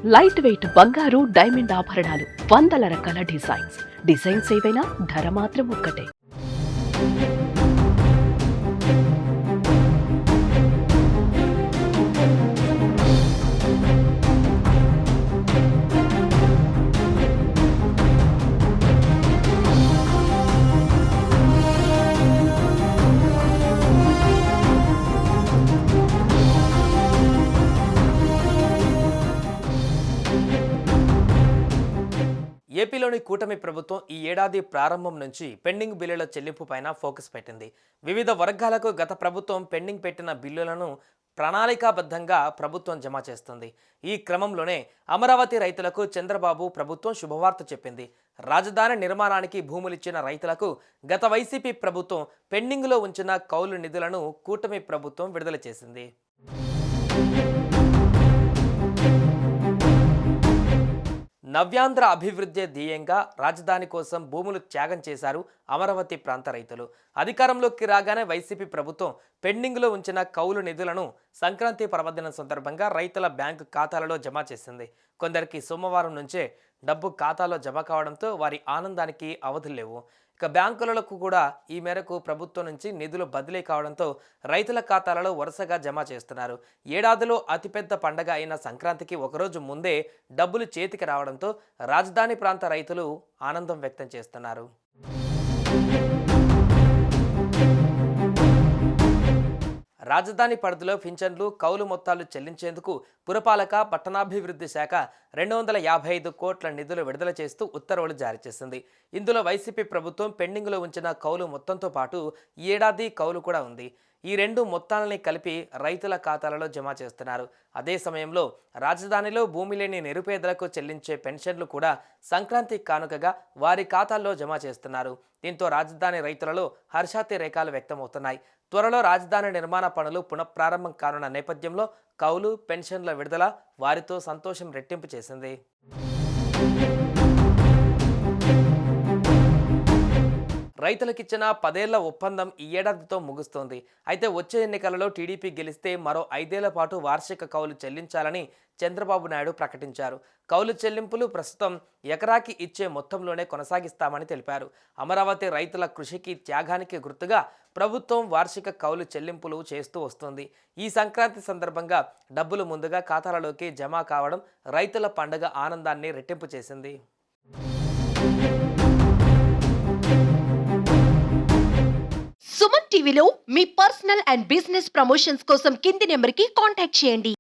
Light weight బంగారు diamond ఆభరణాలు, వందల రకాల డిజైన్స్ ఏవైనా ధర మాత్రం ఒక్కటే. ఏపీలోని కూటమి ప్రభుత్వం ఈ ఏడాది ప్రారంభం నుంచి పెండింగ్ బిల్లుల చెల్లింపు పైన ఫోకస్ పెట్టింది. వివిధ వర్గాలకు గత ప్రభుత్వం పెండింగ్ పెట్టిన బిల్లులను ప్రణాళికాబద్ధంగా ప్రభుత్వం జమ చేస్తుంది. ఈ క్రమంలోనే అమరావతి రైతులకు చంద్రబాబు ప్రభుత్వం శుభవార్త చెప్పింది. రాజధాని నిర్మాణానికి భూములిచ్చిన రైతులకు గత వైసీపీ ప్రభుత్వం పెండింగ్లో ఉంచిన కౌలు నిధులను కూటమి ప్రభుత్వం విడుదల చేసింది. నవ్యాంధ్ర అభివృద్ధి ధ్యేయంగా రాజధాని కోసం భూములు త్యాగం చేశారు అమరావతి ప్రాంత రైతులు. అధికారంలోకి రాగానే వైసీపీ ప్రభుత్వం పెండింగ్లో ఉంచిన కౌలు నిధులను సంక్రాంతి పర్వదినం సందర్భంగా రైతుల బ్యాంకు ఖాతాలలో జమ చేసింది. కొందరికి సోమవారం నుంచే డబ్బు ఖాతాలో జమ కావడంతో వారి ఆనందానికి అవధులు లేవు. ఇక బ్యాంకులకు కూడా ఈ మేరకు ప్రభుత్వం నుంచి నిధులు బదిలీ కావడంతో రైతుల ఖాతాలలో వరుసగా జమ చేస్తున్నారు. ఏడాదిలో అతిపెద్ద పండగ అయిన సంక్రాంతికి ఒకరోజు ముందే డబ్బులు చేతికి రావడంతో రాజధాని ప్రాంత రైతులు ఆనందం వ్యక్తం చేస్తున్నారు. రాజధాని పరిధిలో పింఛన్లు, కౌలు మొత్తాలు చెల్లించేందుకు పురపాలక పట్టణాభివృద్ధి శాఖ 255 కోట్ల నిధులు విడుదల చేస్తూ ఉత్తర్వులు జారీ చేసింది. ఇందులో వైసీపీ ప్రభుత్వం పెండింగ్లో ఉంచిన కౌలు మొత్తంతో పాటు ఈ ఏడాది కౌలు కూడా ఉంది. ఈ రెండు మొత్తాలని కలిపి రైతుల ఖాతాలలో జమ చేస్తున్నారు. అదే సమయంలో రాజధానిలో భూమి లేని నిరుపేదలకు చెల్లించే పెన్షన్లు కూడా సంక్రాంతి కానుకగా వారి ఖాతాల్లో జమ చేస్తున్నారు. దీంతో రాజధాని రైతులలో హర్షాతిరేకాలు వ్యక్తమవుతున్నాయి. త్వరలో రాజధాని నిర్మాణ పనులు పునఃప్రారంభం కానున్న నేపథ్యంలో కౌలు, పెన్షన్ల విడుదల వారితో సంతోషం రెట్టింపు చేసింది. రైతులకిచ్చిన 10 ఏళ్ల ఒప్పందం ఈ ఏడాదితో ముగుస్తోంది. అయితే వచ్చే ఎన్నికలలో టీడీపీ గెలిస్తే మరో 5 ఏళ్ల పాటు వార్షిక కౌలు చెల్లించాలని చంద్రబాబు నాయుడు ప్రకటించారు. కౌలు చెల్లింపులు ప్రస్తుతం ఎకరాకి ఇచ్చే మొత్తంలోనే కొనసాగిస్తామని తెలిపారు. అమరావతి రైతుల కృషికి, త్యాగానికి గుర్తుగా ప్రభుత్వం వార్షిక కౌలు చెల్లింపులు చేస్తూ వస్తుంది. ఈ సంక్రాంతి సందర్భంగా డబ్బులు ముందుగా ఖాతాలలోకి జమ కావడం రైతుల పండుగ ఆనందాన్ని రెట్టింపు చేసింది. సుమన్ టీవీలో మీ పర్సనల్ అండ్ బిజినెస్ ప్రమోషన్స్ కోసం కింది నెంబర్కి కాంటాక్ట్ చేయండి.